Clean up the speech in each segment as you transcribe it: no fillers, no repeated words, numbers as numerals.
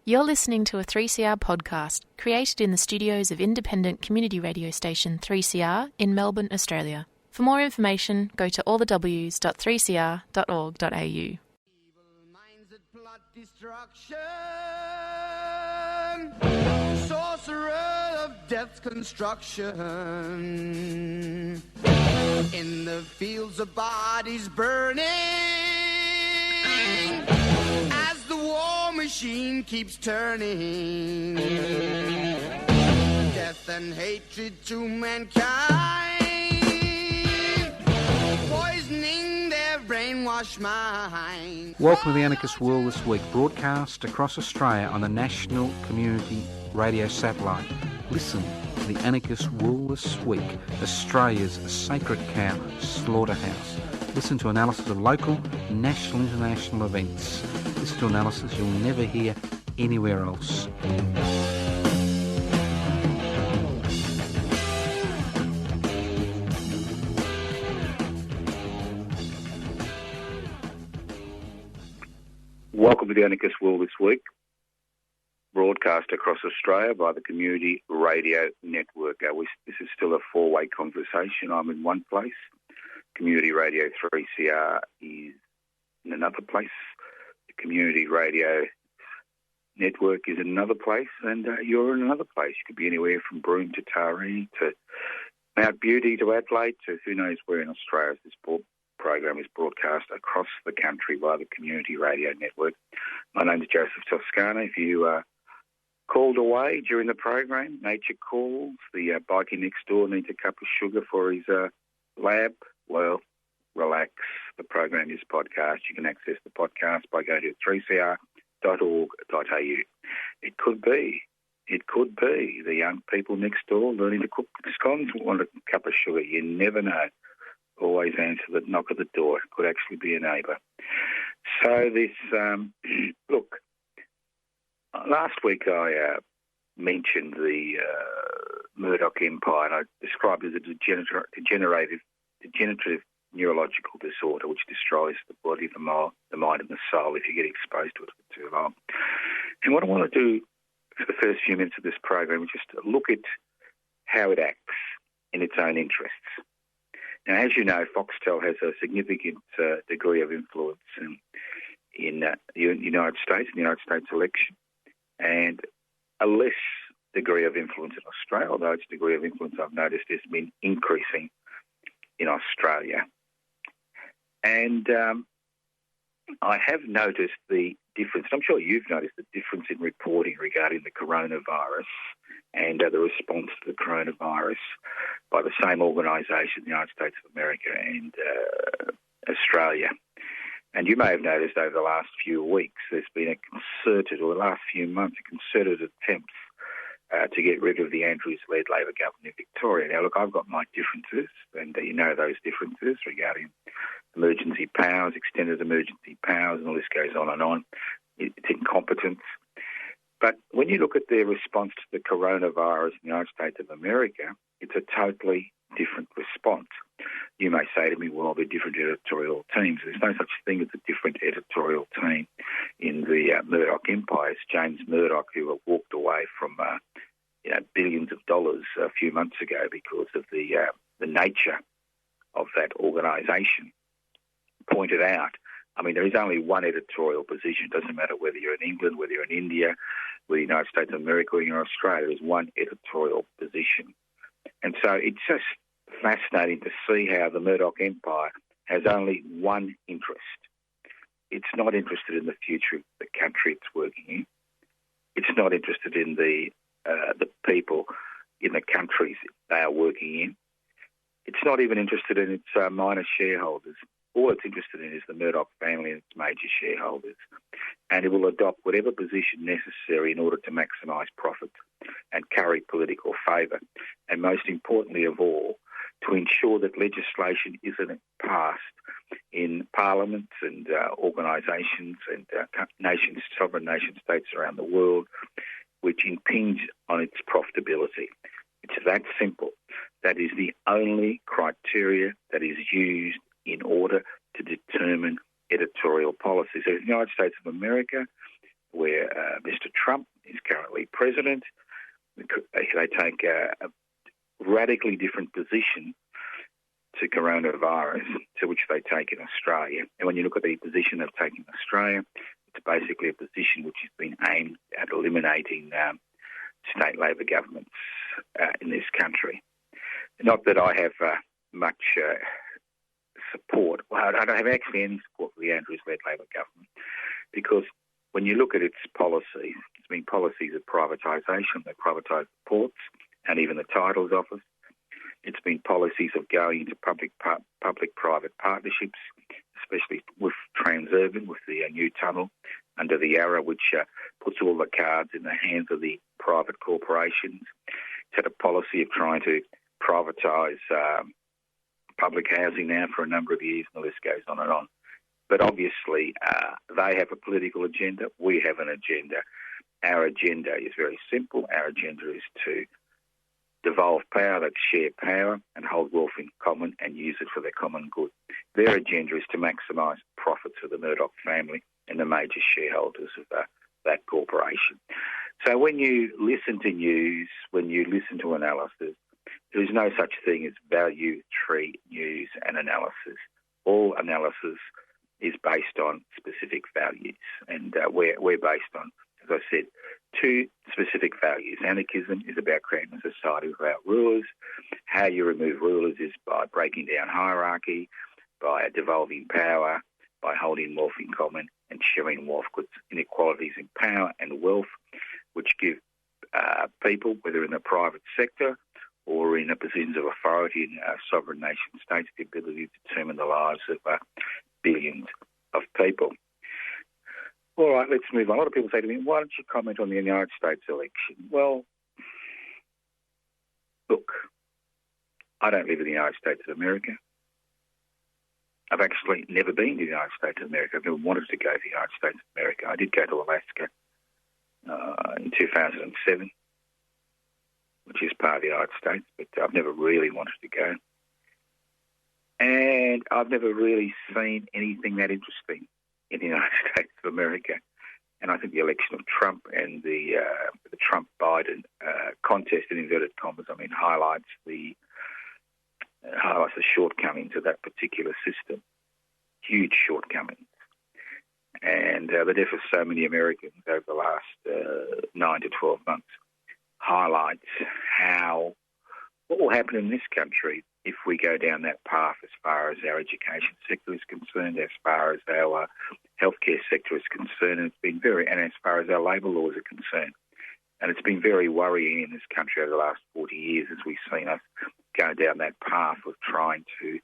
You're listening to a 3CR podcast created in the studios of independent community radio station 3CR in Melbourne, Australia. For more information, go to allthews.3cr.org.au. Evil minds that plot destruction, sorcerer of death's construction, in the fields of bodies burning, as the war machine keeps turning, death and hatred to mankind, poisoning their brainwashed mind. Welcome to the Anarchist World This Week, broadcast across Australia on the National Community Radio Satellite. Listen to the Anarchist World This Week, Australia's sacred cow slaughterhouse. Listen to analysis of local, national, international events. Listen to analysis you'll never hear anywhere else. Welcome to the Anarchist World This Week, broadcast across Australia by the Community Radio Network. This is still a four-way conversation. I'm in one place. Community Radio 3CR is in another place. The Community Radio Network is in another place, and you're in another place. You could be anywhere from Broome to Taree to Mount Beauty to Adelaide to who knows where in Australia. This program is broadcast across the country by the Community Radio Network. My name is Joseph Toscano. If you called away during the program, nature calls, the bikie next door needs a cup of sugar for his lab, well, relax. The program is podcast. You can access the podcast by going to 3cr.org.au. It could be the young people next door learning to cook scones want a cup of sugar. You never know. Always answer the knock at the door. It could actually be a neighbour. So this, look, last week I mentioned the Murdoch Empire, and I described it as a degenerative neurological disorder which destroys the body, the mind and the soul if you get exposed to it for too long. And what I want to do for the first few minutes of this program is just look at how it acts in its own interests. Now, as you know, Foxtel has a significant degree of influence in the United States, in the United States election, and a less degree of influence in Australia, although its degree of influence, I've noticed, has been increasing in Australia. And I have noticed the difference, I'm sure you've noticed the difference in reporting regarding the coronavirus and the response to the coronavirus by the same organisation, the United States of America and Australia. And you may have noticed over the last few weeks there's been a concerted attempt to get rid of the Andrews-led Labor government in Victoria. Now, look, I've got my differences, and you know those differences regarding emergency powers, extended emergency powers, and the list goes on and on. It's incompetence. But when you look at their response to the coronavirus in the United States of America, it's a totally different response. You may say to me, well, they're different editorial teams. There's no such thing as a different editorial team in the Murdoch Empire. It's James Murdoch who walked away from billions of dollars a few months ago because of the nature of that organisation. Pointed out, I mean, there is only one editorial position. It doesn't matter whether you're in England, whether you're in India, whether you're in the United States of America, or you're in Australia. There's one editorial position. And so it's just fascinating to see how the Murdoch Empire has only one interest. It's not interested in the future of the country it's working in. It's not interested in the people in the countries they are working in. It's not even interested in its minor shareholders. All it's interested in is the Murdoch family and its major shareholders. And it will adopt whatever position necessary in order to maximise profit and curry political favour. And most importantly of all, to ensure that legislation isn't passed in parliaments and organisations and sovereign nation states around the world, which impinge on its profitability. It's that simple. That is the only criteria that is used in order to determine editorial policy. So in the United States of America, where Mr. Trump is currently president. They take a radically different position to coronavirus to which they take in Australia. And when you look at the position they've taken in Australia, it's basically a position which has been aimed at eliminating state Labor governments in this country. Not that I have much support. Well, I don't have actually any support for the Andrews-led Labor government, because when you look at its policies, it's been policies of privatisation. They privatised the ports and even the titles office. It's been policies of going into public-private partnerships, especially with Transurban, with the new tunnel under the Yarra, which puts all the cards in the hands of the private corporations. It's had a policy of trying to privatise public housing now for a number of years, and the list goes on and on. But obviously, they have a political agenda. We have an agenda. Our agenda is very simple. Our agenda is to devolve power, that's share power, and hold wealth in common and use it for their common good. Their agenda is to maximise profits for the Murdoch family and the major shareholders of that corporation. So when you listen to news, when you listen to analysis, there is no such thing as value tree news and analysis. All analysis is based on specific values, and we're based on, as I said, two specific values. Anarchism is about creating a society without rulers. How you remove rulers is by breaking down hierarchy, by devolving power, by holding wealth in common and sharing wealth. Because inequalities in power and wealth, which give people, whether in the private sector or in positions of authority in sovereign nation states, the ability to determine the lives of billions of people. All right, let's move on. A lot of people say to me, why don't you comment on the United States election? Well, look, I don't live in the United States of America. I've actually never been to the United States of America. I've never wanted to go to the United States of America. I did go to Alaska in 2007, which is part of the United States, but I've never really wanted to go. And I've never really seen anything that interesting in the United States of America. And I think the election of Trump and the Trump-Biden contest, in inverted commas, highlights the shortcomings of that particular system. Huge shortcomings. And the death of so many Americans over the last 9 to 12 months highlights what will happen in this country if we go down that path as far as our education sector is concerned, as far as our healthcare sector is concerned, and as far as our labour laws are concerned. And it's been very worrying in this country over the last 40 years as we've seen us go down that path of trying to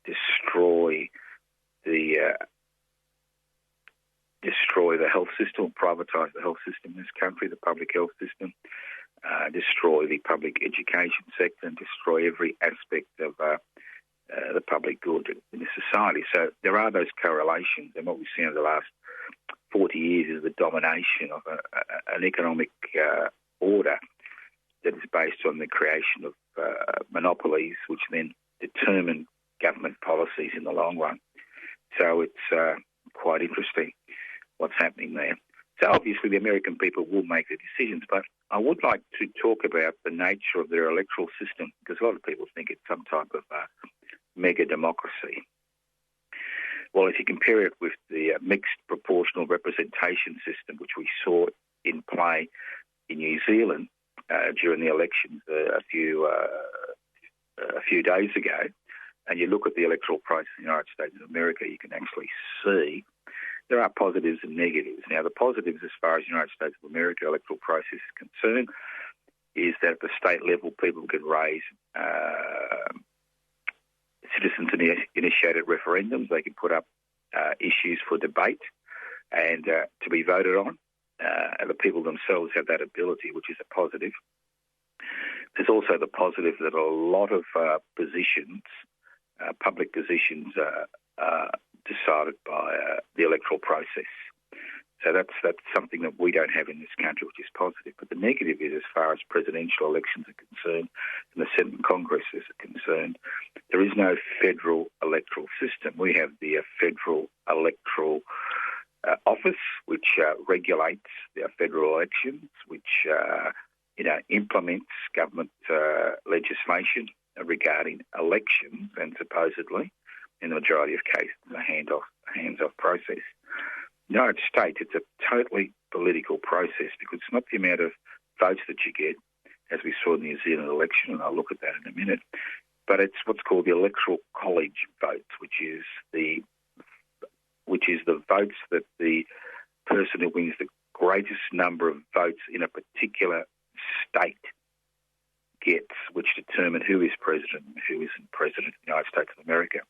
destroy the health system, privatise the health system in this country, the public health system, destroy the public education sector, and destroy every aspect of the public good in this society. So there are those correlations, and what we've seen over the last 40 years is the domination of an economic order that is based on the creation of monopolies, which then determine government policies in the long run. So it's quite interesting what's happening there. So obviously the American people will make the decisions, but I would like to talk about the nature of their electoral system, because a lot of people think it's some type of mega democracy. Well, if you compare it with the mixed proportional representation system, which we saw in play in New Zealand during the elections a few days ago, and you look at the electoral process in the United States of America, you can actually see there are positives and negatives. Now, the positives as far as the United States of America electoral process is concerned is that at the state level people can raise citizens-initiated referendums. They can put up issues for debate and to be voted on. And the people themselves have that ability, which is a positive. There's also the positive that a lot of positions, public positions, are decided by the electoral process. So that's something that we don't have in this country, which is positive. But the negative is, as far as presidential elections are concerned and the Senate and Congress is concerned, there is no federal electoral system. We have the federal electoral office, which regulates the federal elections, which implements government legislation regarding elections, and supposedly, in the majority of cases, a hands-off process. In the United States, it's a totally political process because it's not the amount of votes that you get, as we saw in the New Zealand election, and I'll look at that in a minute, but it's what's called the electoral college votes, which is the votes that the person who wins the greatest number of votes in a particular state gets, which determine who is president and who isn't president of the United States of America.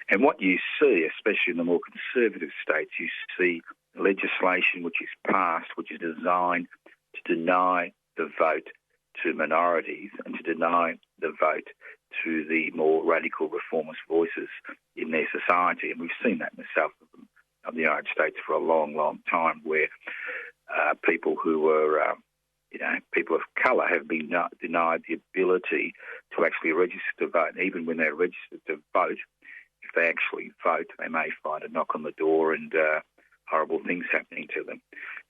And what you see, especially in the more conservative states, you see legislation which is passed, which is designed to deny the vote to minorities and to deny the vote to the more radical reformist voices in their society. And we've seen that in the south of the United States for a long, long time, where people who were, people of colour have been denied the ability to actually register to vote. And even when they're registered to vote, if they actually vote, they may find a knock on the door and horrible things happening to them.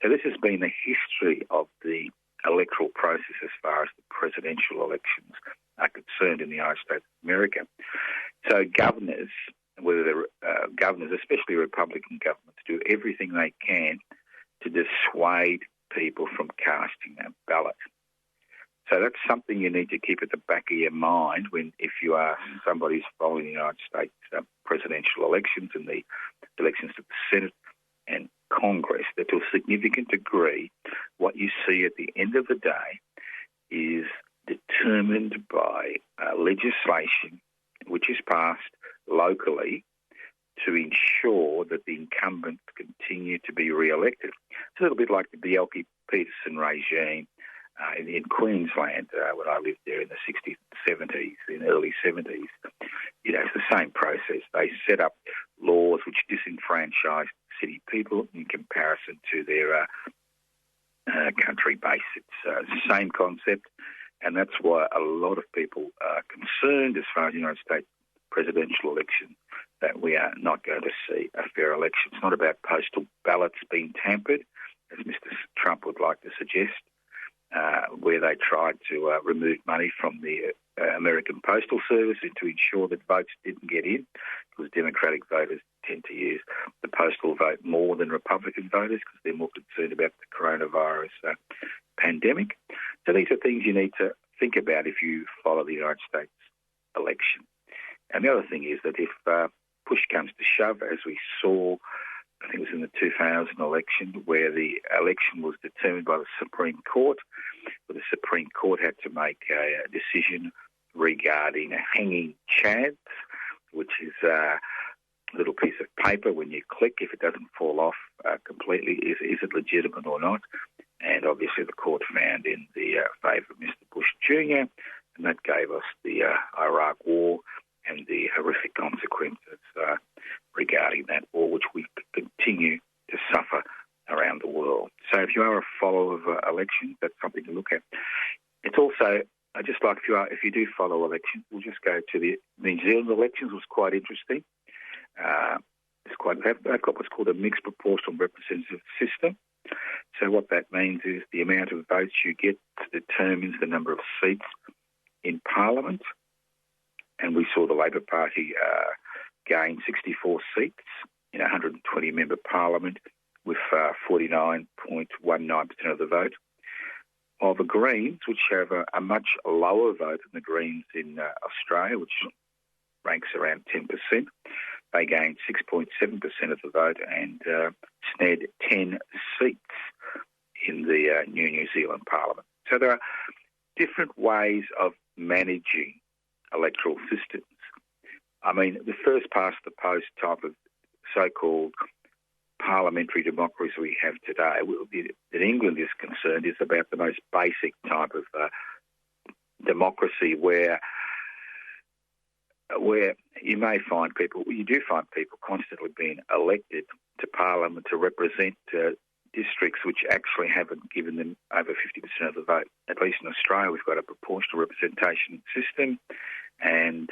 So this has been the history of the electoral process as far as the presidential elections are concerned in the United States of America. So governors, whether they're governors, especially Republican governments, do everything they can to dissuade people from casting a ballot. So that's something you need to keep at the back of your mind if you are somebody who's following the United States presidential elections and the elections to the Senate and Congress, that to a significant degree, what you see at the end of the day is determined by legislation which is passed locally to ensure that the incumbents continue to be re-elected. It's a little bit like the Bjelke-Petersen regime in Queensland when I lived there in the 60s and 70s, in early 70s. It's the same process. They set up laws which disenfranchised city people in comparison to their country base. It's the same concept, and that's why a lot of people are concerned as far as the United States presidential election that we are not going to see a fair election. It's not about postal ballots being tampered, as Mr. Trump would like to suggest, where they tried to remove money from the American Postal Service and to ensure that votes didn't get in, because Democratic voters tend to use the postal vote more than Republican voters because they're more concerned about the coronavirus pandemic. So these are things you need to think about if you follow the United States election. And the other thing is that if push comes to shove, as we saw, I think it was in the 2000 election, where the election was determined by the Supreme Court, where the Supreme Court had to make a decision regarding a hanging chance, which is a little piece of paper when you click, if it doesn't fall off completely, is it legitimate or not? And obviously the court found in the favour of Mr. Bush Jr., and that gave us the Iraq War and the horrific consequences regarding that war, which we continue to suffer around the world. So if you are a follower of elections, that's something to look at. It's also, just like if you do follow elections, we'll just go to the New Zealand elections. Was quite interesting. They've got what's called a mixed proportional representative system. So what that means is the amount of votes you get determines the number of seats in Parliament. And we saw the Labor Party gain 64 seats in a 120-member Parliament with 49.19% of the vote. While the Greens, which have a much lower vote than the Greens in Australia, which ranks around 10%, they gained 6.7% of the vote and snared 10 seats in the New Zealand Parliament. So there are different ways of managing electoral systems. I mean, the first past the post type of so-called parliamentary democracy we have today, that England is concerned, is about the most basic type of democracy where you may find people, you do find people constantly being elected to Parliament to represent districts which actually haven't given them over 50% of the vote. At least in Australia, we've got a proportional representation system, and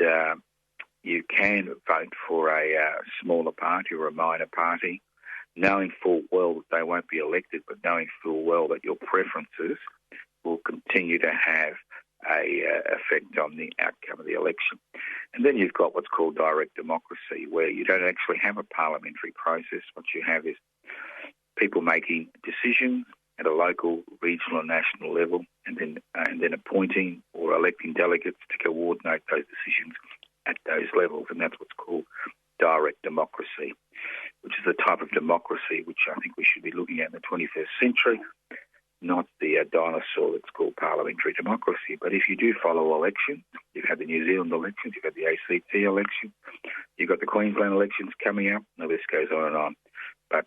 you can vote for a smaller party or a minor party, knowing full well that they won't be elected, but knowing full well that your preferences will continue to have a effect on the outcome of the election. And then you've got what's called direct democracy, where you don't actually have a parliamentary process. What you have is people making decisions at a local, regional and national level, and then appointing or electing delegates to coordinate those decisions at those levels, and that's what's called direct democracy, which is the type of democracy which I think we should be looking at in the 21st century, not the dinosaur that's called parliamentary democracy. But if you do follow elections, you've had the New Zealand elections, you've had the ACT election, you've got the Queensland elections coming up, and the list goes on and on. But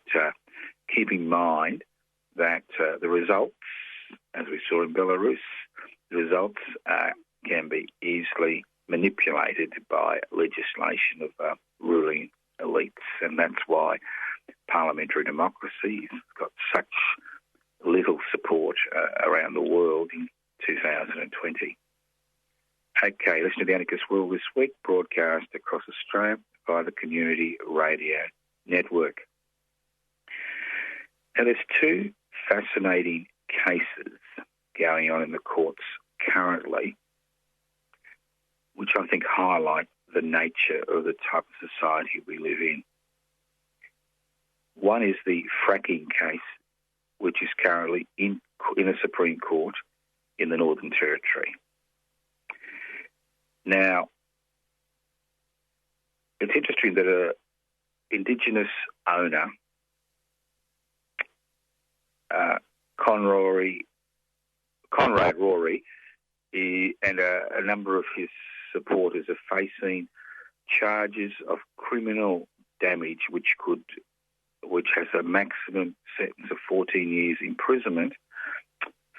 keep in mind that the results, as we saw in Belarus, the results can be easily manipulated by legislation of ruling elites, and that's why parliamentary democracy has got such little support around the world in 2020. Okay, listen to the Anarchist World this week, broadcast across Australia by the Community Radio Network. Now, there's two fascinating cases going on in the courts currently, which I think highlight the nature of the type of society we live in. One is the fracking case, which is currently in the Supreme Court in the Northern Territory. Now, it's interesting that an Indigenous owner, Conrad Rory, and a number of his supporters are facing charges of criminal damage, which has a maximum sentence of 14 years imprisonment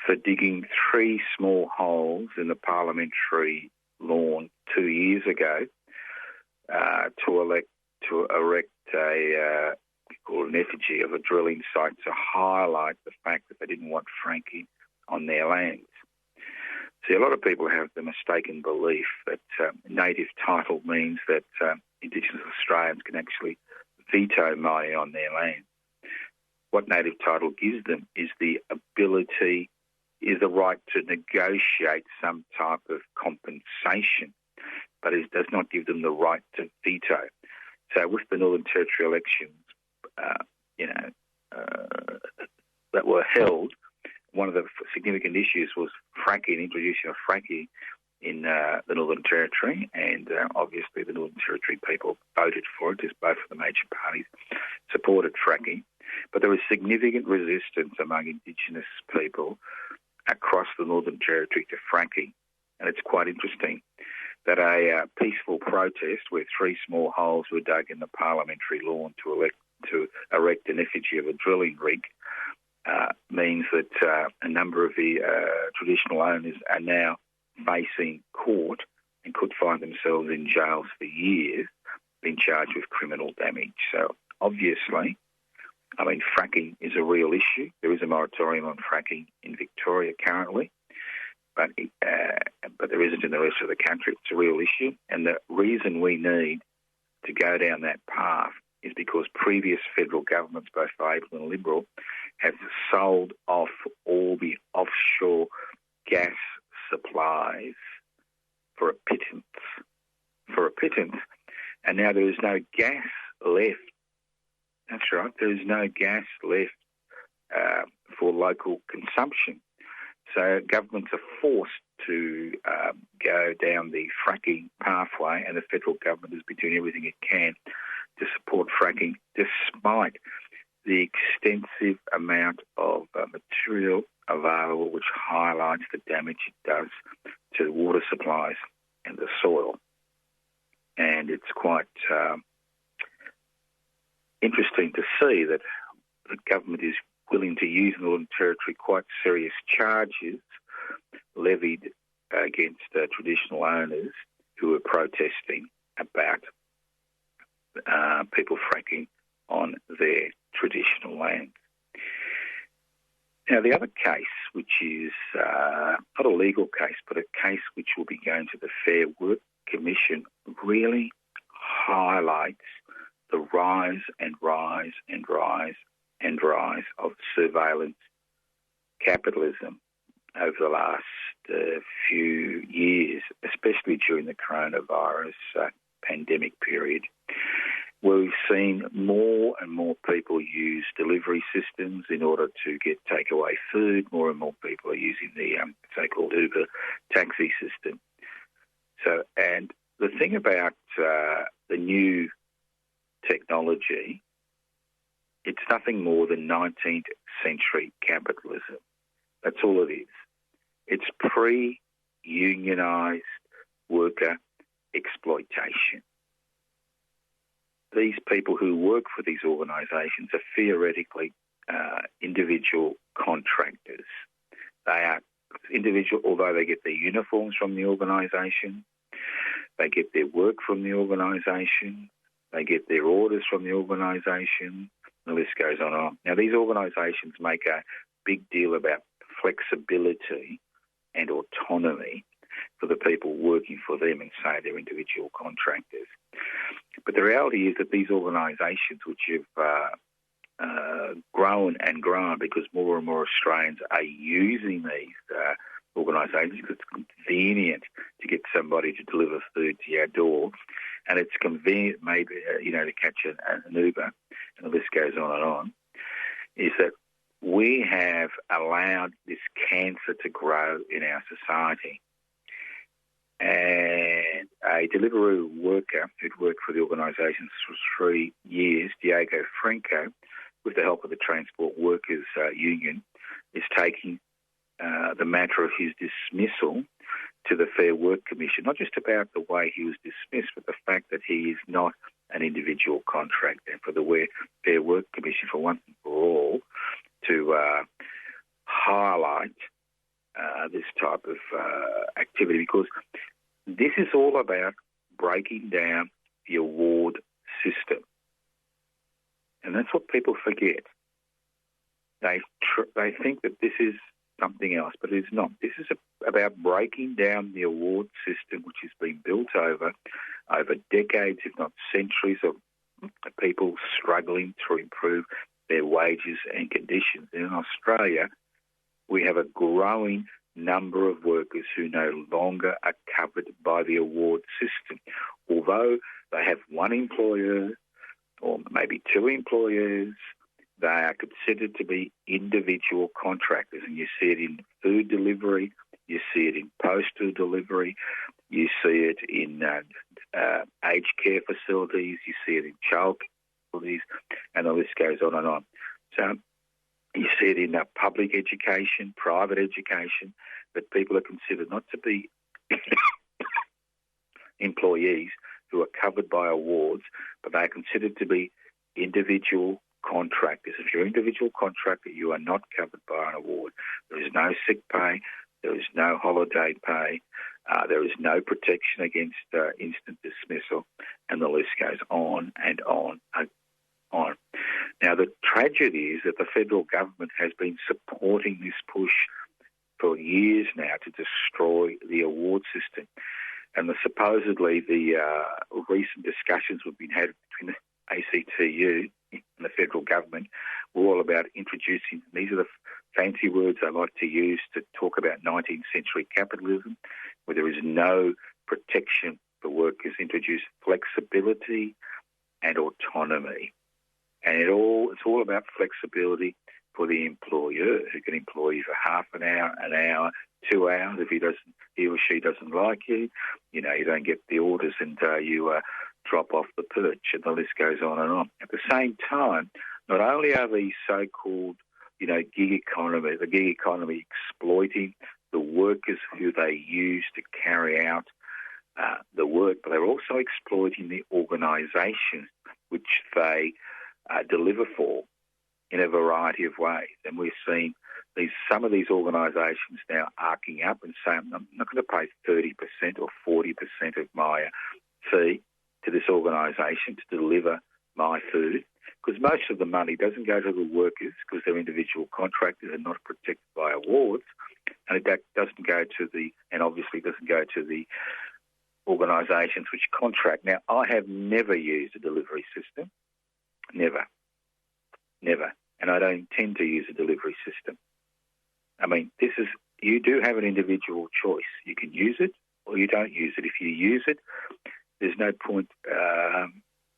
for digging 3 small holes in the parliamentary lawn 2 years ago to erect an effigy of a drilling site to highlight the fact that they didn't want fracking on their lands. See, a lot of people have the mistaken belief that native title means that Indigenous Australians can actually veto mining on their land. What native title gives them is the right to negotiate some type of compensation, but it does not give them the right to veto. So with the Northern Territory elections, that were held, one of the significant issues was fracking, introduction of fracking in the Northern Territory, and obviously the Northern Territory people voted for it, as both of the major parties supported fracking. But there was significant resistance among Indigenous people across the Northern Territory to fracking, and it's quite interesting that a peaceful protest where 3 small holes were dug in the parliamentary lawn to erect an effigy of a drilling rig means that a number of the traditional owners are now facing court and could find themselves in jails for years, being charged with criminal damage. So obviously, fracking is a real issue. There is a moratorium on fracking in Victoria currently, but there isn't in the rest of the country. It's a real issue, and the reason we need to go down that path is because previous federal governments, both Labor and Liberal, have sold off all the offshore gas supplies for a pittance. And now there is no gas left. That's right, there is no gas left for local consumption. So governments are forced to go down the fracking pathway, and the federal government has been doing everything it can to support fracking, despite the extensive amount of material available, which highlights the damage it does to the water supplies and the soil. And it's quite interesting to see that the government is willing to use in the Northern Territory quite serious charges levied against traditional owners who are protesting about people fracking on their traditional land. Now, the other case, which is not a legal case, but a case which will be going to the Fair Work Commission, really highlights the rise and rise and rise and rise of surveillance capitalism over the last few years, especially during the coronavirus pandemic period, where we've seen more and more people use delivery systems in order to get takeaway food. More and more people are using the so-called Uber taxi system. So, and the thing about the new technology, it's nothing more than 19th century capitalism. That's all it is. It's pre-unionised worker exploitation. These people who work for these organisations are theoretically individual contractors. They are individual, although they get their uniforms from the organisation, they get their work from the organisation, they get their orders from the organisation, the list goes on and on. Now, these organisations make a big deal about flexibility and autonomy for the people working for them and say they're individual contractors. But the reality is that these organisations, which have grown and grown because more and more Australians are using these organisations because it's convenient to get somebody to deliver food to your door, and it's convenient maybe to catch an Uber, and the list goes on and on, is that we have allowed this cancer to grow in our society. And a Deliveroo worker who'd worked for the organisation for 3 years, Diego Franco, with the help of the Transport Workers Union, is taking the matter of his dismissal to the Fair Work Commission, not just about the way he was dismissed, but the fact that he is not an individual contractor, and for the Fair Work Commission, for once and for all, to highlight this type of activity, because this is all about breaking down the award system. And that's what people forget. They think that this is something else, but it is not. This is about breaking down the award system, which has been built over decades, if not centuries, of people struggling to improve their wages and conditions. And in Australia, we have a growing number of workers who no longer are covered by the award system. Although they have one employer or maybe two employers, they are considered to be individual contractors. And you see it in food delivery, you see it in postal delivery, you see it in aged care facilities, you see it in child care facilities, and the list goes on and on. So you see it in public education, private education, that people are considered not to be employees who are covered by awards, but they are considered to be individual contractors. If you're an individual contractor, you are not covered by an award. There is no sick pay, there is no holiday pay, there is no protection against instant dismissal, and the list goes on and on and on. Now, the tragedy is that the federal government has been supporting this push for years now to destroy the award system. And supposedly the recent discussions we've been had between the ACTU and the federal government were all about introducing, these are the fancy words I like to use to talk about 19th century capitalism, where there is no protection for workers, introduce flexibility and autonomy. And it's all about flexibility for the employer, who can employ you for half an hour, 2 hours. If he or she doesn't like you, you don't get the orders and you drop off the perch, and the list goes on and on. At the same time, not only are these so-called, the gig economy exploiting the workers who they use to carry out the work, but they're also exploiting the organisations which they deliver for in a variety of ways. And we've seen some of these organisations now arcing up and saying, I'm not going to pay 30% or 40% of my fee to this organisation to deliver my food, because most of the money doesn't go to the workers because they're individual contractors and not protected by awards, and it doesn't go to the organisations which contract. Now, I have never used a delivery system. Never. And I don't intend to use a delivery system. I mean, you do have an individual choice. You can use it or you don't use it. If you use it, there's no point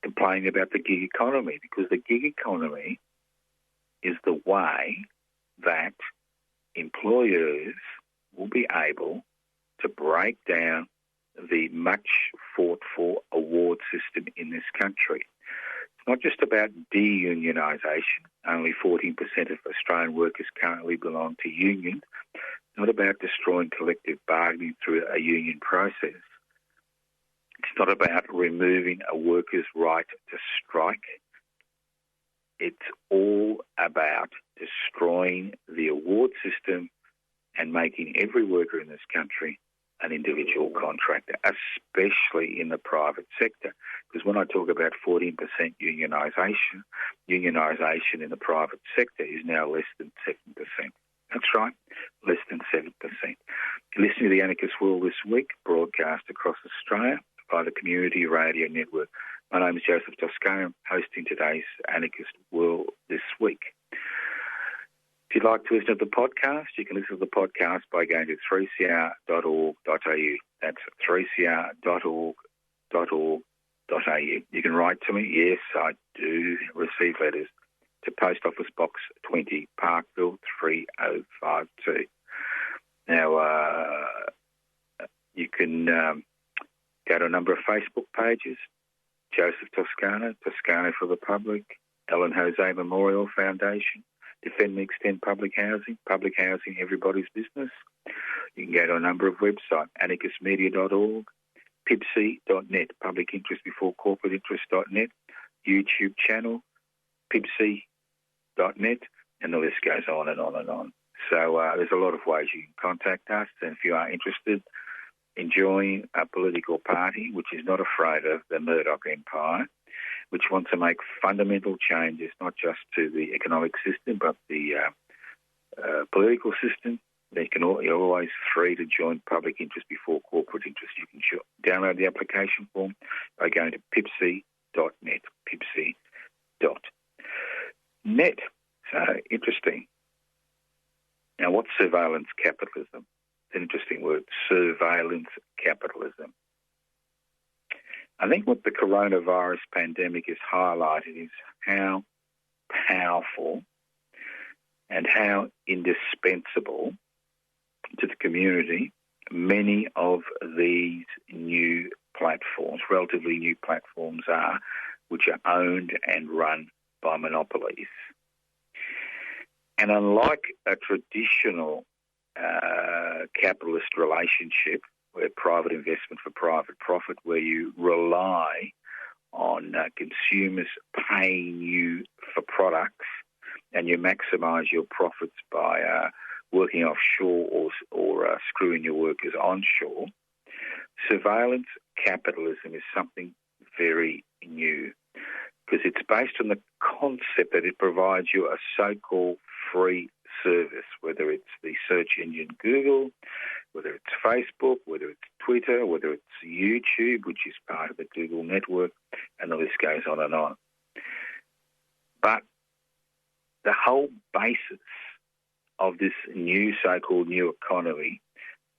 complaining about the gig economy, because the gig economy is the way that employers will be able to break down the much fought for award system in this country. It's not just about de-unionisation. Only 14% of Australian workers currently belong to unions. It's not about destroying collective bargaining through a union process. It's not about removing a worker's right to strike. It's all about destroying the award system and making every worker in this country an individual contractor, especially in the private sector. Because when I talk about 14% unionisation in the private sector is now less than 7%. That's right, less than 7%. You're listening to the Anarchist World This Week, broadcast across Australia by the Community Radio Network. My name is Joseph Toscano, hosting today's Anarchist World This Week. If you'd like to listen to the podcast, you can listen to the podcast by going to 3cr.org.au. That's 3cr.org.au. You can write to me. Yes, I do receive letters to Post Office Box 20, Parkville 3052. Now, you can go to a number of Facebook pages: Joseph Toscano, Toscano for the Public, Ellen Jose Memorial Foundation, Defend and Extend Public Housing, everybody's business. You can go to a number of websites: anarchistmedia.org, pipc.net, public interest before corporate interest.net, YouTube channel, pipc.net, and the list goes on and on and on. So there's a lot of ways you can contact us, and if you are interested in joining a political party which is not afraid of the Murdoch empire, which wants to make fundamental changes not just to the economic system but the political system, then you're always free to join public interest before corporate interest. You can download the application form by going to pipc.net, pipc.net. So, interesting. Now, what's surveillance capitalism? It's an interesting word, surveillance capitalism. I think what the coronavirus pandemic has highlighted is how powerful and how indispensable to the community many of these new platforms, relatively new platforms are, which are owned and run by monopolies. And unlike a traditional capitalist relationship, where private investment for private profit, where you rely on consumers paying you for products and you maximise your profits by working offshore or screwing your workers onshore, surveillance capitalism is something very new, because it's based on the concept that it provides you a so-called free service, whether it's the search engine Google, whether it's Facebook, whether it's Twitter, whether it's YouTube, which is part of the Google network, and the list goes on and on. But the whole basis of this new so-called new economy,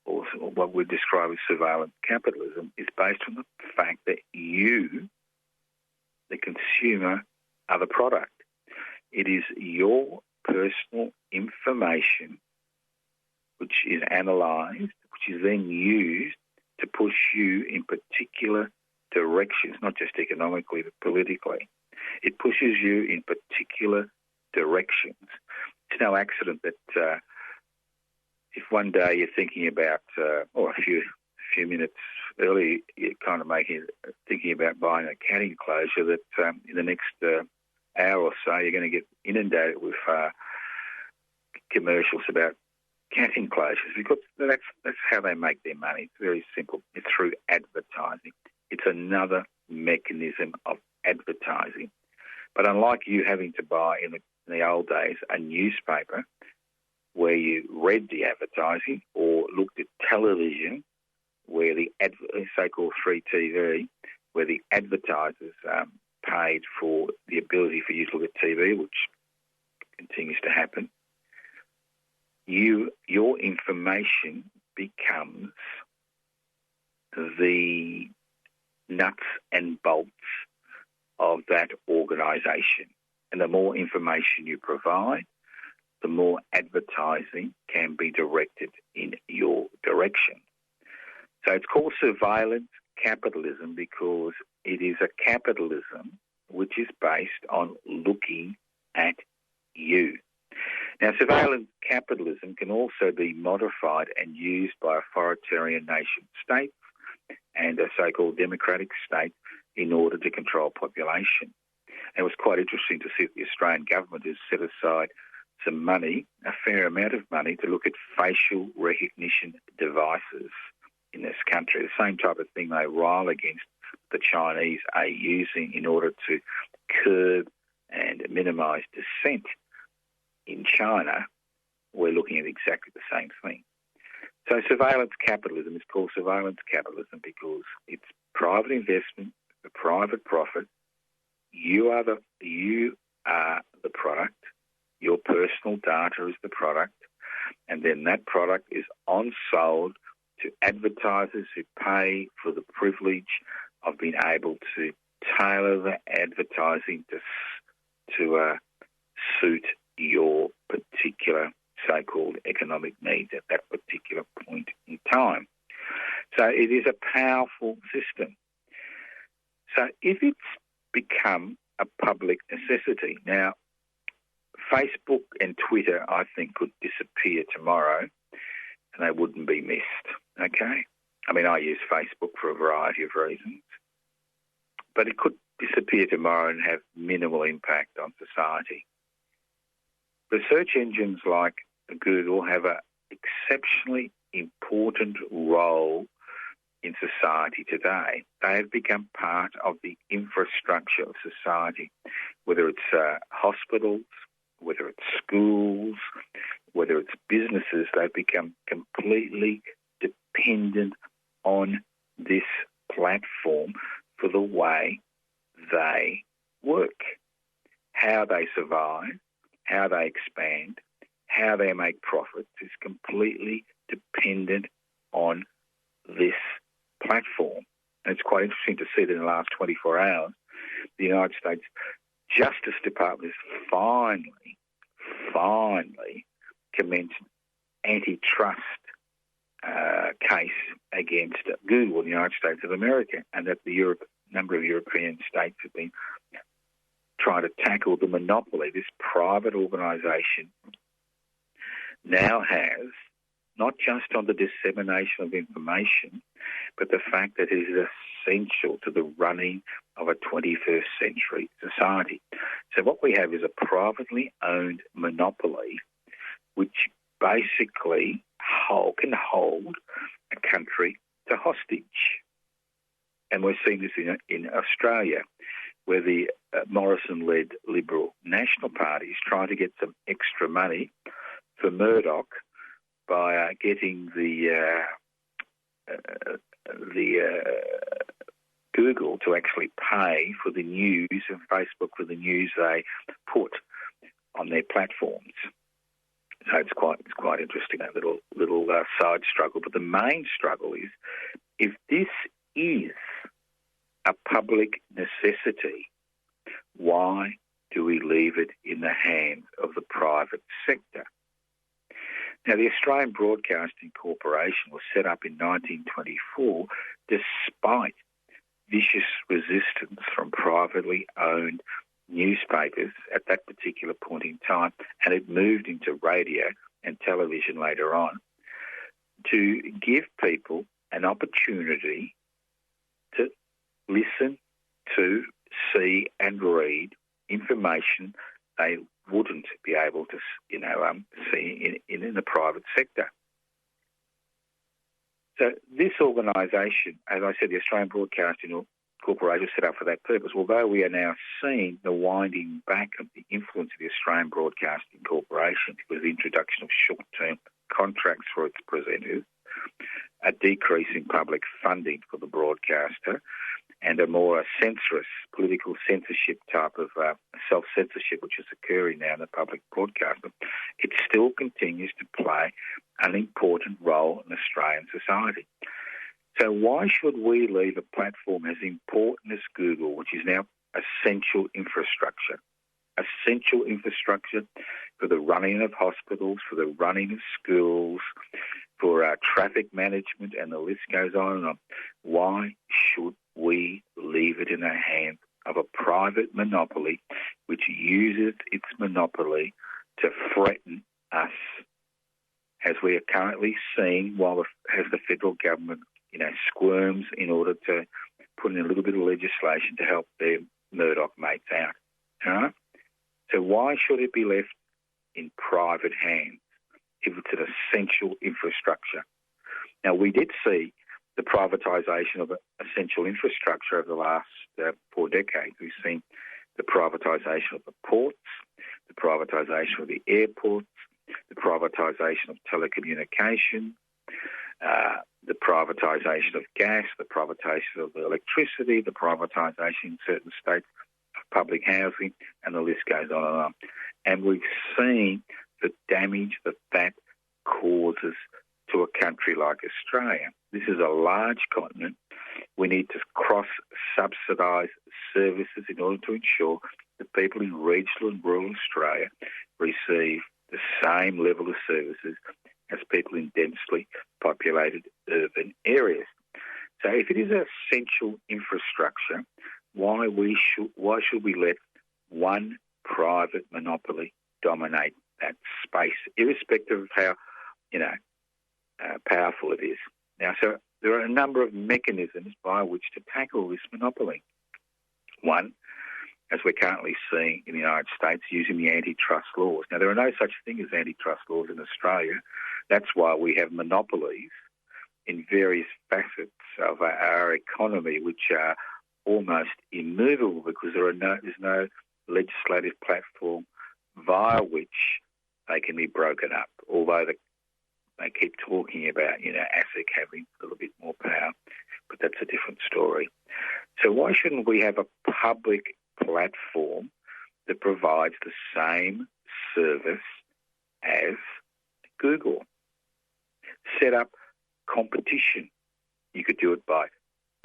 or what we describe as surveillance capitalism, is based on the fact that you, the consumer, are the product. It is your personal information which is analysed, which is then used to push you in particular directions, not just economically but politically. It pushes you in particular directions. It's no accident that if one day you're thinking about, or a few minutes early, you're kind of thinking about buying a cat enclosure, that in the next hour or so you're going to get inundated with commercials about cat enclosures, because that's how they make their money. It's very simple. It's through advertising. It's another mechanism of advertising. But unlike you having to buy in the old days a newspaper where you read the advertising, or looked at television where the so-called free TV, where the advertisers paid for the ability for you to look at TV, which continues to happen, your information becomes the nuts and bolts of that organisation. And the more information you provide, the more advertising can be directed in your direction. So it's called surveillance capitalism because it is a capitalism which is based on looking at you. Now, surveillance capitalism can also be modified and used by authoritarian nation states and a so-called democratic state in order to control population. And it was quite interesting to see that the Australian government has set aside some money, a fair amount of money, to look at facial recognition devices in this country. The same type of thing they rile against the Chinese are using in order to curb and minimise dissent in China. We're looking at exactly the same thing. So surveillance capitalism is called surveillance capitalism because it's private investment, the private profit. You are the product. Your personal data is the product, and then that product is on-sold to advertisers who pay for the privilege of being able to tailor the advertising to suit your particular so-called economic needs at that particular point in time. So it is a powerful system. So if it's become a public necessity, now Facebook and Twitter, I think, could disappear tomorrow and they wouldn't be missed, okay? I mean, I use Facebook for a variety of reasons, but it could disappear tomorrow and have minimal impact on society. The search engines like Google have an exceptionally important role in society today. They have become part of the infrastructure of society, whether it's hospitals, whether it's schools, whether it's businesses. They've become completely dependent on this platform for the way they work, how they survive, how they expand, how they make profits is completely dependent on this platform. And it's quite interesting to see that in the last 24 hours, the United States Justice Department has finally commenced antitrust case against Google in the United States of America, and that the number of European states have been trying to tackle the monopoly. This private organisation now has, not just on the dissemination of information, but the fact that it is essential to the running of a 21st century society. So what we have is a privately owned monopoly which basically can hold a country to hostage. And we're seeing this in Australia, where the Morrison-led Liberal National Party is trying to get some extra money for Murdoch by getting the Google to actually pay for the news and Facebook for the news they put on their platforms. So it's quite interesting, that little side struggle. But the main struggle is, if this is a public necessity, why do we leave it in the hands of the private sector? Now, the Australian Broadcasting Corporation was set up in 1924 despite vicious resistance from privately owned newspapers at that particular point in time, and it moved into radio and television later on to give people an opportunity to listen to, see and read information they wouldn't be able to, see in the private sector. So this organisation, as I said, the Australian Broadcasting Corporation, was set up for that purpose. Although we are now seeing the winding back of the influence of the Australian Broadcasting Corporation with the introduction of short-term contracts for its presenters, a decrease in public funding for the broadcaster, and a more censorious political censorship type of self-censorship, which is occurring now in the public broadcaster, it still continues to play an important role in Australian society. So why should we leave a platform as important as Google, which is now essential infrastructure for the running of hospitals, for the running of schools, for traffic management, and the list goes on and on. Why should we leave it in the hands of a private monopoly which uses its monopoly to threaten us, as we are currently seeing, as the federal government, squirms in order to put in a little bit of legislation to help their Murdoch mates out. All right? So why should it be left in private hands if it's an essential infrastructure? Now, we did see the privatisation of essential infrastructure over the last 4 decades. We've seen the privatisation of the ports, the privatisation of the airports, the privatisation of telecommunications, the privatisation of gas, the privatisation of electricity, the privatisation in certain states of public housing, and the list goes on and on. And we've seen the damage that causes to a country like Australia. This is a large continent. We need to cross-subsidise services in order to ensure that people in regional and rural Australia receive the same level of services as people in densely populated urban areas. So if it is essential infrastructure, why should we let one private monopoly dominate that space, irrespective of how powerful it is? Now, so there are a number of mechanisms by which to tackle this monopoly. One, as we're currently seeing in the United States, using the antitrust laws. Now, there are no such thing as antitrust laws in Australia. That's why we have monopolies in various facets of our economy, which are almost immovable because there's no legislative platform via which they can be broken up, although they keep talking about, ASIC having a little bit more power, but that's a different story. So why shouldn't we have a public platform that provides the same service as Google? Set up competition. You could do it by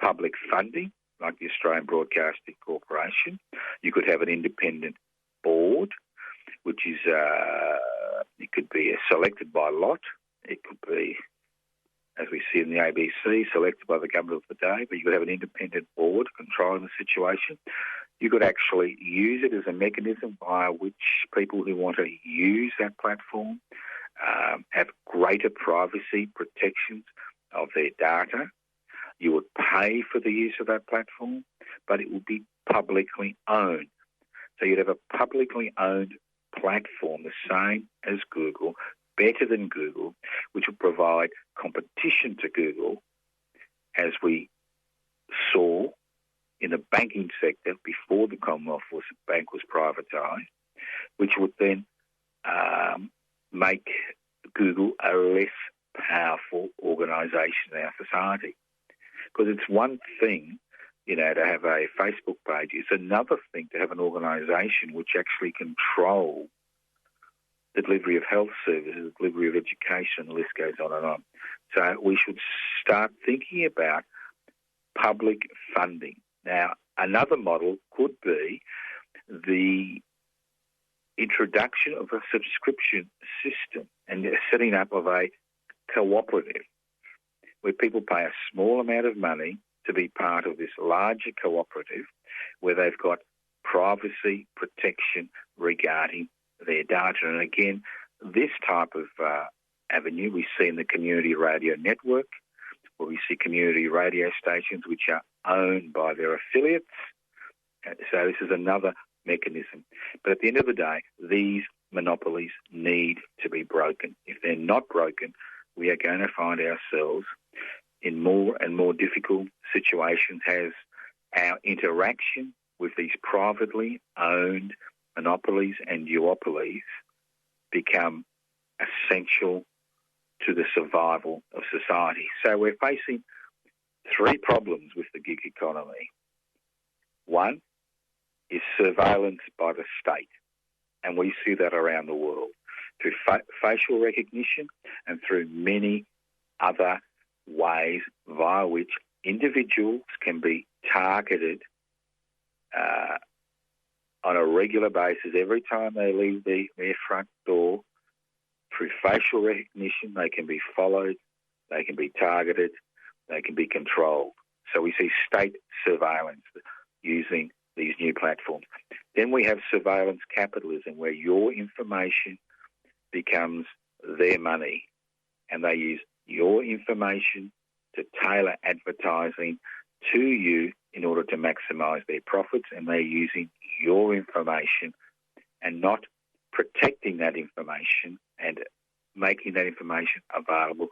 public funding, like the Australian Broadcasting Corporation. You could have an independent board, which is, it could be selected by lot. It could be, as we see in the ABC, selected by the government of the day, but you could have an independent board controlling the situation. You could actually use it as a mechanism by which people who want to use that platform have greater privacy protections of their data. You would pay for the use of that platform, but it would be publicly owned. So you'd have a publicly owned platform, the same as Google, better than Google, which would provide competition to Google, as we saw in the banking sector before the Commonwealth Bank was privatised, which would then make Google a less powerful organisation in our society. Because it's one thing, to have a Facebook page. It's another thing to have an organisation which actually controls the delivery of health services, the delivery of education, the list goes on and on. So we should start thinking about public funding. Now, another model could be the introduction of a subscription system and the setting up of a cooperative where people pay a small amount of money to be part of this larger cooperative where they've got privacy protection regarding their data. And again, this type of avenue we see in the community radio network, where we see community radio stations which are owned by their affiliates. So this is another mechanism. But at the end of the day, these monopolies need to be broken. If they're not broken, we are going to find ourselves in more and more difficult situations as our interaction with these privately owned monopolies and duopolies become essential to the survival of society. So we're facing 3 problems with the gig economy. One is surveillance by the state, and we see that around the world through facial recognition and through many other ways via which individuals can be targeted on a regular basis every time they leave their front door. Through facial recognition, they can be followed, they can be targeted, they can be controlled. So we see state surveillance using these new platforms. Then we have surveillance capitalism, where your information becomes their money, and they use your information to tailor advertising to you in order to maximise their profits, and they're using your information and not protecting that information and making that information available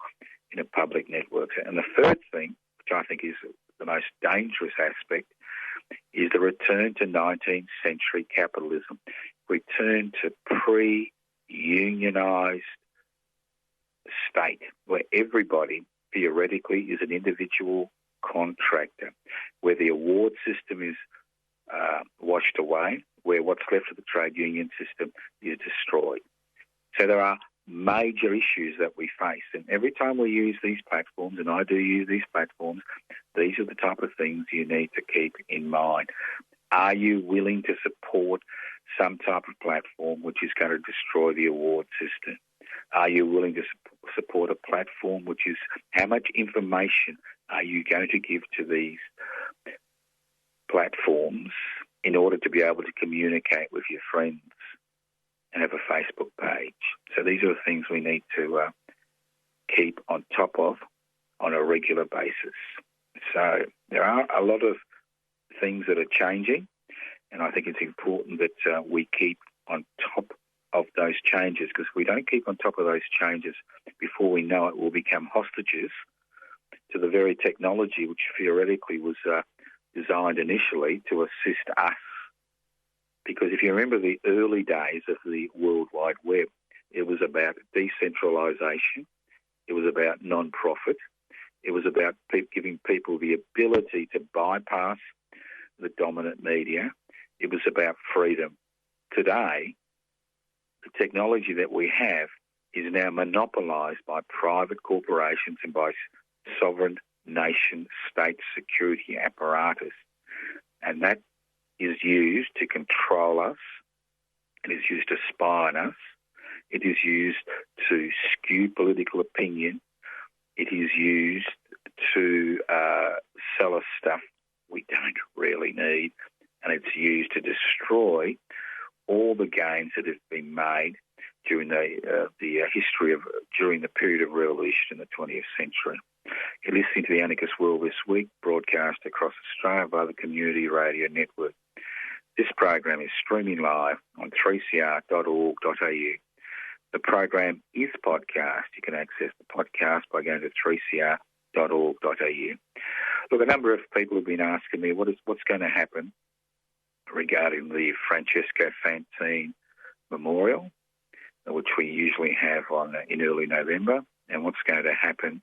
in a public network. And the third thing, which I think is the most dangerous aspect, is the return to 19th century capitalism, return to pre-unionised state, where everybody theoretically is an individual contractor, where the award system is washed away, where what's left of the trade union system is destroyed. So there are major issues that we face, and every time we use these platforms, and I do use these platforms, these are the type of things you need to keep in mind. Are you willing to support some type of platform which is going to destroy the award system? Are you willing to support a platform which is, how much information are you going to give to these platforms in order to be able to communicate with your friends and have a Facebook page? So these are the things we need to keep on top of on a regular basis. So there are a lot of things that are changing, and I think it's important that we keep on top of those changes, because if we don't keep on top of those changes, before we know it, we'll become hostages to the very technology which theoretically was designed initially to assist us. Because if you remember the early days of the World Wide Web, it was about decentralisation, it was about non-profit, it was about giving people the ability to bypass the dominant media, it was about freedom. Today, the technology that we have is now monopolised by private corporations and by sovereign nation state security apparatus. And that is used to control us. It is used to spy on us. It is used to skew political opinion. It is used to sell us stuff we don't really need. And it's used to destroy all the gains that have been made during the history of, during the period of revolution in the 20th century. You're listening to the Anarchist World This Week, broadcast across Australia via the Community Radio Network. This program is streaming live on 3cr.org.au. The program is podcast. You can access the podcast by going to 3cr.org.au. Look, a number of people have been asking me what's going to happen regarding the Francesco Fantine Memorial, which we usually have in early November, and what's going to happen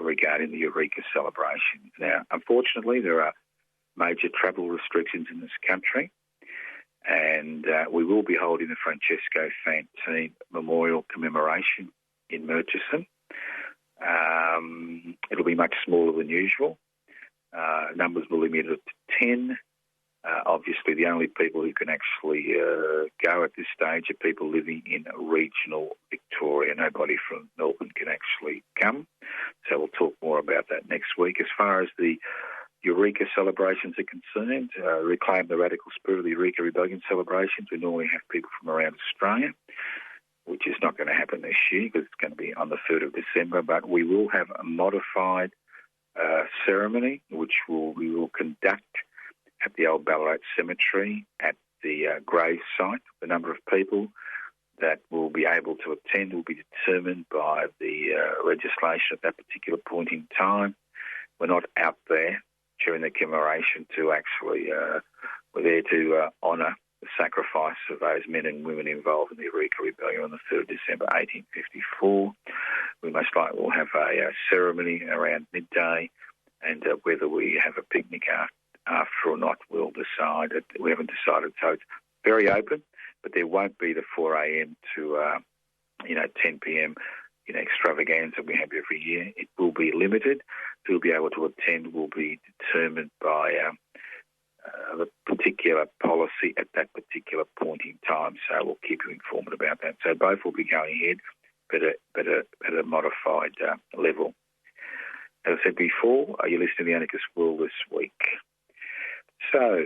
regarding the Eureka celebrations. Now, unfortunately, there are major travel restrictions in this country, and we will be holding the Francesco Fantine Memorial commemoration in Murchison. It'll be much smaller than usual. Numbers will be limited to 10. Obviously, the only people who can actually go at this stage are people living in regional Victoria. Nobody from Melbourne can actually come. So we'll talk more about that next week. As far as the Eureka celebrations are concerned, Reclaim the Radical Spirit of the Eureka Rebellion celebrations, we normally have people from around Australia, which is not going to happen this year because it's going to be on the 3rd of December. But we will have a modified ceremony, which we will conduct at the old Ballarat Cemetery at the grave site. The number of people that will be able to attend will be determined by the legislation at that particular point in time. We're not out there during the commemoration to actually, we're there to honour the sacrifice of those men and women involved in the Eureka Rebellion on the 3rd of December 1854. We most likely will have a ceremony around midday, and whether we have a picnic after or not, we'll decide. We haven't decided, so it's very open, but there won't be the 4 a.m. to 10 p.m. extravaganza we have every year. It will be limited. Who'll be able to attend will be determined by the particular policy at that particular point in time. So we'll keep you informed about that. So both will be going ahead, but at a modified level. As I said before, you're listening to the Anarchist World this week. So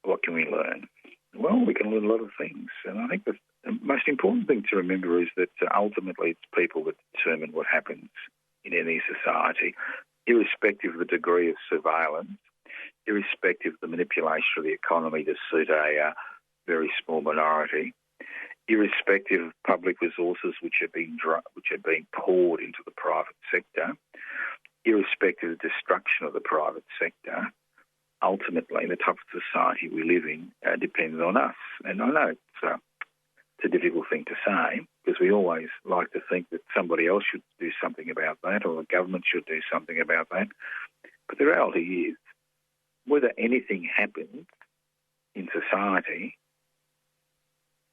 what can we learn? Well, we can learn a lot of things. And I think the most important thing to remember is that ultimately it's people that determine what happens in any society, irrespective of the degree of surveillance, irrespective of the manipulation of the economy to suit a very small minority, irrespective of public resources which are being poured into the private sector, irrespective of the destruction of the private sector. Ultimately, the type of society we live in depends on us. And I know it's a difficult thing to say because we always like to think that somebody else should do something about that or the government should do something about that. But the reality is, whether anything happens in society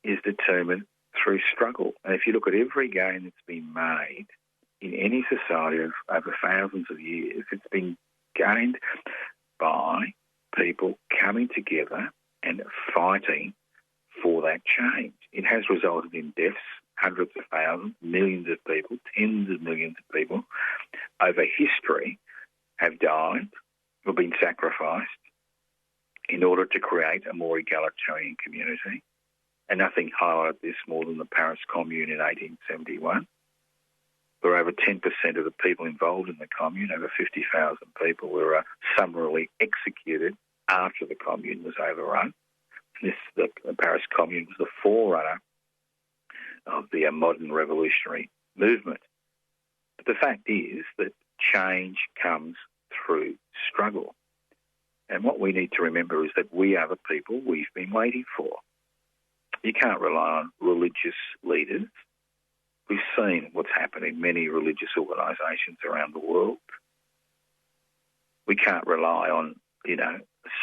is determined through struggle. And if you look at every gain that's been made in any society over thousands of years, it's been gained by people coming together and fighting for that change. It has resulted in deaths, hundreds of thousands, millions of people, tens of millions of people over history have died or been sacrificed in order to create a more egalitarian community. And nothing highlighted this more than the Paris Commune in 1871, where over 10% of the people involved in the Commune, over 50,000 people, were summarily executed after the Commune was overrun. The Paris Commune was the forerunner of the modern revolutionary movement. But the fact is that change comes through struggle. And what we need to remember is that we are the people we've been waiting for. You can't rely on religious leaders. We've seen what's happened in many religious organisations around the world. We can't rely on,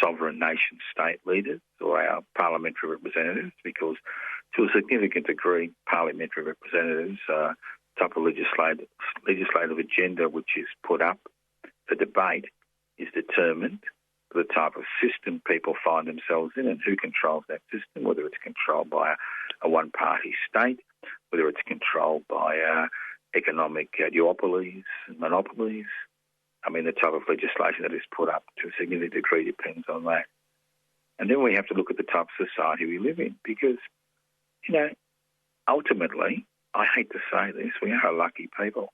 sovereign nation-state leaders or our parliamentary representatives because, to a significant degree, parliamentary representatives type of legislative agenda which is put up for debate is determined by the type of system people find themselves in and who controls that system, whether it's controlled by a one-party state, whether it's controlled by economic duopolies and monopolies. I mean, the type of legislation that is put up to a significant degree depends on that. And then we have to look at the type of society we live in because, ultimately, I hate to say this, we are lucky people.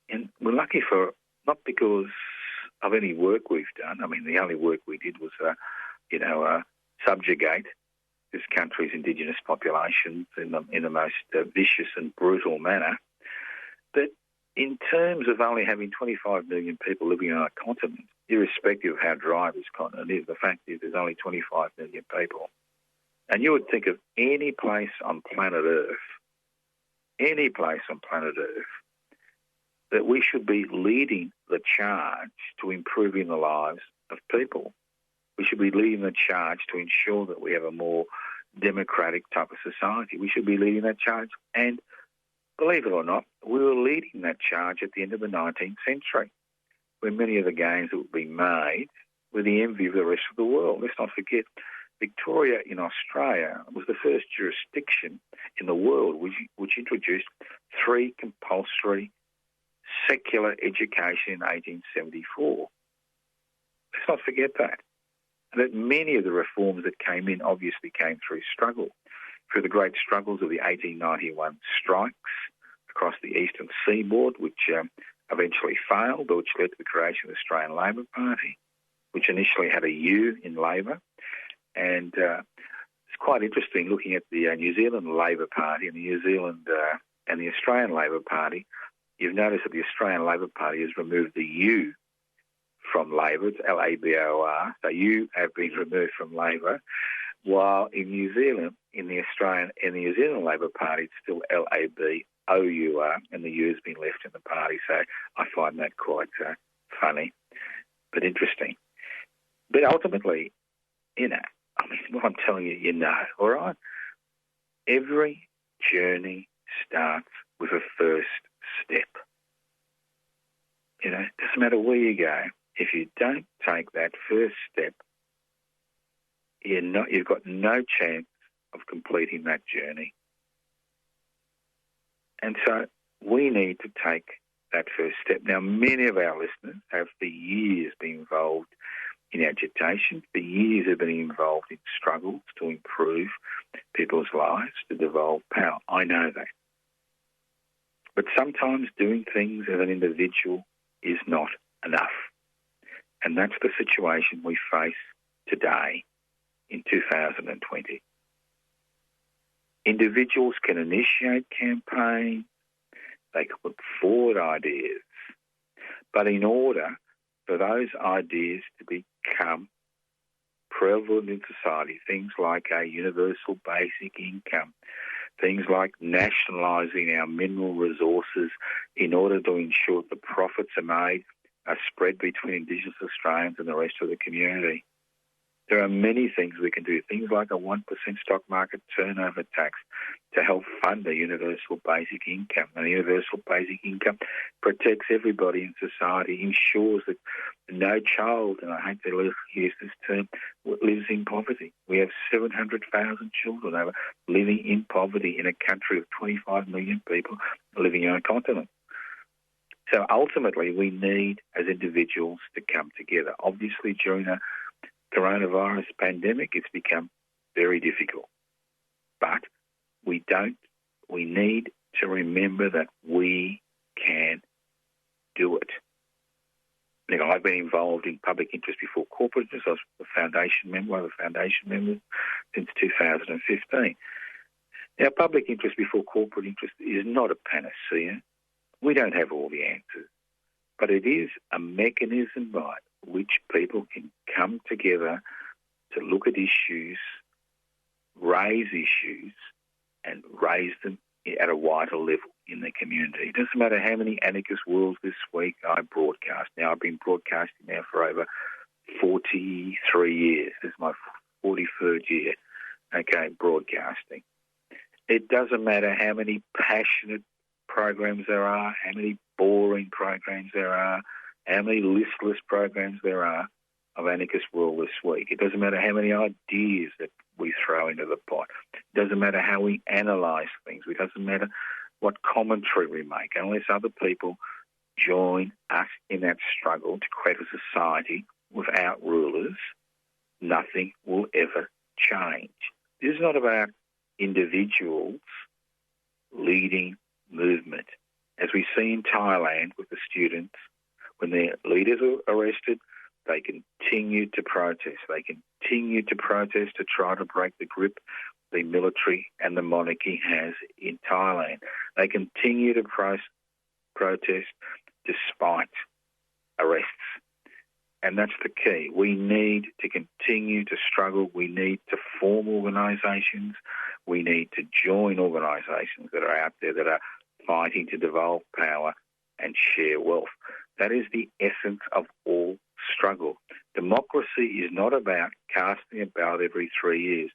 And we're lucky for, not because of any work we've done. I mean, the only work we did was, subjugate this country's indigenous populations in the most vicious and brutal manner. But in terms of only having 25 million people living on a continent, irrespective of how dry this continent is, the fact is there's only 25 million people. And you would think of any place on planet Earth, that we should be leading the charge to improving the lives of people. We should be leading the charge to ensure that we have a more democratic type of society. We should be leading that charge. And believe it or not, we were leading that charge at the end of the 19th century, when many of the gains that were being made were the envy of the rest of the world. Let's not forget, Victoria in Australia was the first jurisdiction in the world which introduced 3 compulsory secular education in 1874. Let's not forget that. And that many of the reforms that came in obviously came through struggle, through the great struggles of the 1891 strikes across the eastern seaboard, which eventually failed, but which led to the creation of the Australian Labor Party, which initially had a U in Labor. And it's quite interesting looking at the New Zealand Labor Party and the New Zealand and the Australian Labor Party. You've noticed that the Australian Labor Party has removed the U from Labor. It's Labor. So you have been removed from Labor, while in New Zealand, in the New Zealand Labor Party, it's still Labour, and the U has been left in the party. So I find that quite funny, but interesting. But ultimately, what I'm telling you, all right? Every journey starts with a first step. It doesn't matter where you go. If you don't take that first step, you've got no chance of completing that journey. And so we need to take that first step. Now, many of our listeners have for years been involved in agitation, for years have been involved in struggles to improve people's lives, to devolve power. I know that. But sometimes doing things as an individual is not enough. And that's the situation we face today in 2020. Individuals can initiate campaigns, they can put forward ideas, but in order for those ideas to become prevalent in society, things like a universal basic income, things like nationalising our mineral resources in order to ensure the profits are spread between Indigenous Australians and the rest of the community. There are many things we can do, things like a 1% stock market turnover tax to help fund a universal basic income. And a universal basic income protects everybody in society, ensures that no child, and I hate to use this term, lives in poverty. We have 700,000 children living in poverty in a country of 25 million people living on a continent. So ultimately, we need, as individuals, to come together. Obviously, during the coronavirus pandemic, it's become very difficult. But we need to remember that we can do it. I've been involved in public interest before corporate interest. I was a foundation member, one of the foundation members since 2015. Now, public interest before corporate interest is not a panacea. We don't have all the answers, but it is a mechanism by which people can come together to look at issues, raise issues, and raise them at a wider level in the community. It doesn't matter how many anarchist worlds this week I broadcast. Now, I've been broadcasting now for over 43 years. This is my 43rd year, broadcasting. It doesn't matter how many passionate programs there are, how many boring programs there are, how many listless programs there are of Anarchist World this week. It doesn't matter how many ideas that we throw into the pot. It doesn't matter how we analyse things. It doesn't matter what commentary we make. Unless other people join us in that struggle to create a society without rulers, nothing will ever change. This is not about individuals leading movement. As we see in Thailand with the students, when their leaders are arrested, they continue to protest. They continue to protest to try to break the grip the military and the monarchy has in Thailand. They continue to protest despite arrests. And that's the key. We need to continue to struggle. We need to form organisations. We need to join organisations that are out there that are fighting to devolve power and share wealth. That is the essence of all struggle. Democracy is not about casting a ballot every 3 years.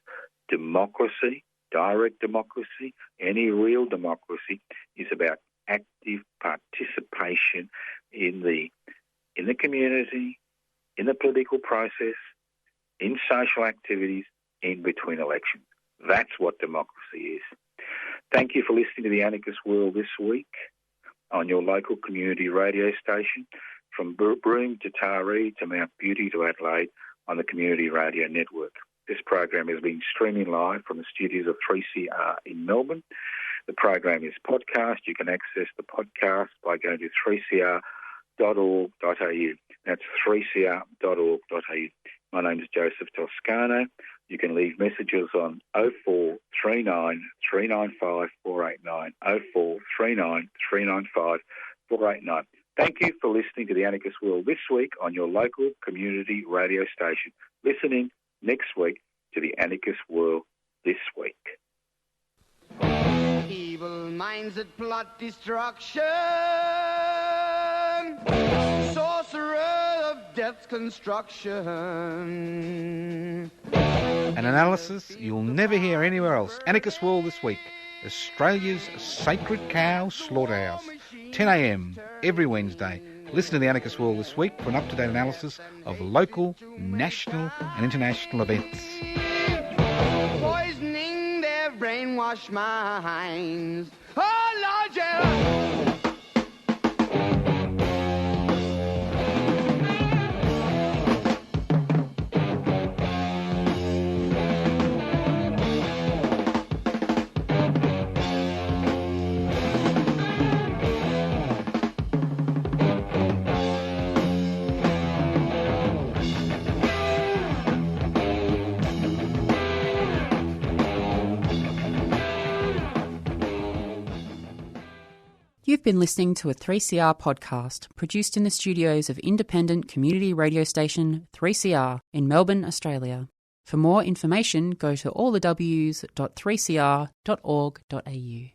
Democracy, direct democracy, any real democracy is about active participation in the community, in the political process, in social activities, in between elections. That's what democracy is. Thank you for listening to the Anarchist World this week on your local community radio station, from Broome to Taree to Mount Beauty to Adelaide on the Community Radio Network. This program is being streaming live from the studios of 3CR in Melbourne. The program is podcast. You can access the podcast by going to 3cr.org.au. That's 3cr.org.au. My name is Joseph Toscano. You can leave messages on 0439 395 489, 0439 395 489. Thank you for listening to the Anarchist World this week on your local community radio station. Listen in next week to the Anarchist World this week. Evil minds that plot destruction, sorcerer of death. death's construction. An analysis you'll never hear anywhere else. Anarchist World this week. Australia's sacred cow slaughterhouse. 10 a.m. every Wednesday. Listen to the Anarchist World this week for an up-to-date analysis of local, national and international events. Poisoning their brainwashed minds. Oh, Lord, yeah. You've been listening to a 3CR podcast produced in the studios of independent community radio station 3CR in Melbourne, Australia. For more information, go to allthews.3cr.org.au.